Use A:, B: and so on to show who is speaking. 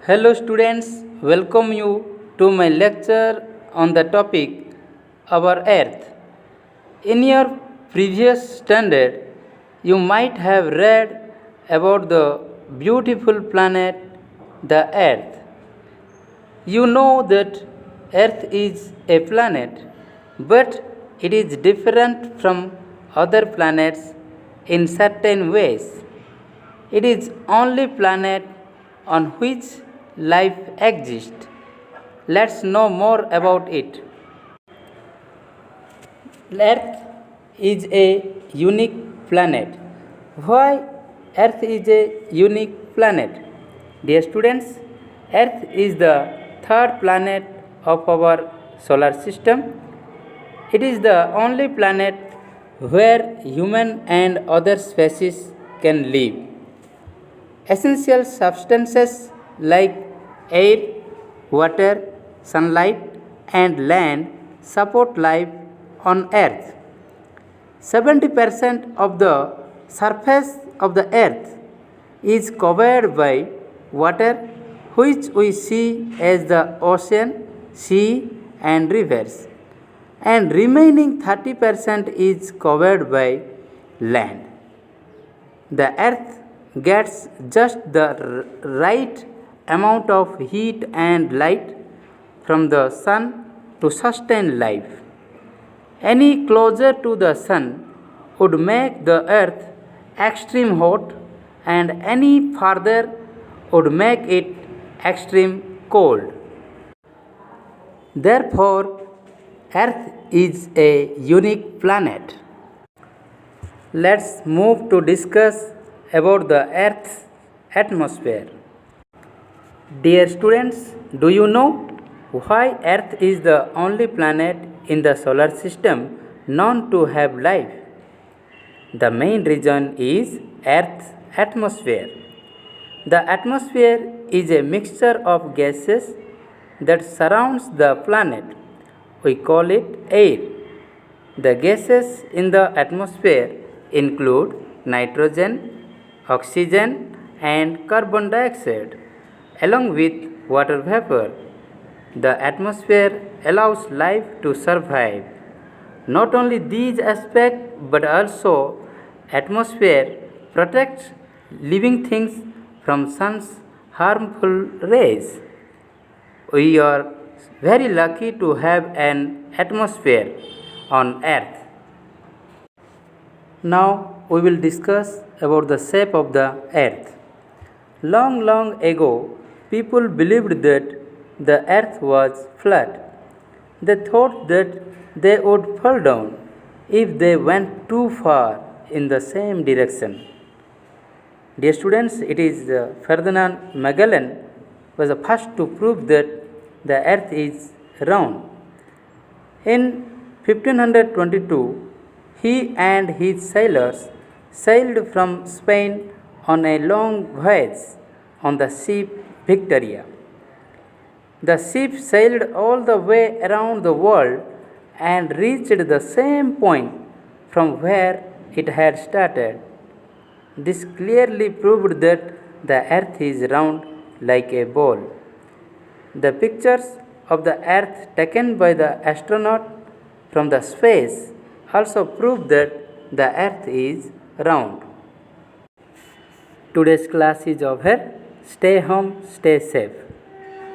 A: Hello students, welcome you to my lecture on the topic Our Earth. In your previous standard, you might have read about the beautiful planet, the Earth. You know that Earth is a planet, but it is different from other planets in certain ways. It is only planet on which life exists. Let's know more about it. Earth is a unique planet. Why Earth is a unique planet? Dear students, Earth is the third planet of our solar system. It is the only planet where human and other species can live. Essential substances like air, water, sunlight, and land support life on Earth. 70% of the surface of the Earth is covered by water, which we see as the ocean, sea, and rivers, and remaining 30% is covered by land. The Earth gets just the right amount of heat and light from the sun to sustain life. Any closer to the sun would make the earth extreme hot, and any farther would make it extreme cold. Therefore, Earth is a unique planet. Let's move to discuss about the Earth's atmosphere. Dear students, do you know why Earth is the only planet in the solar system known to have life? The main reason is Earth's atmosphere. The atmosphere is a mixture of gases that surrounds the planet. We call it air. The gases in the atmosphere include nitrogen, oxygen, and carbon dioxide, along with water vapor. The atmosphere allows life to survive. Not only these aspects, but also atmosphere protects living things from sun's harmful rays. We are very lucky to have an atmosphere on Earth. Now we will discuss about the shape of the Earth. Long ago, people believed that the Earth was flat. They thought that they would fall down if they went too far in the same direction. Dear students, it is Ferdinand Magellan was the first to prove that the Earth is round. In 1522, he and his sailors sailed from Spain on a long voyage on the ship Victoria. The ship sailed all the way around the world and reached the same point from where it had started. This clearly proved that the earth is round like a ball. The pictures of the earth taken by the astronaut from the space also prove that the earth is round. Today's class is over. Stay home, stay safe.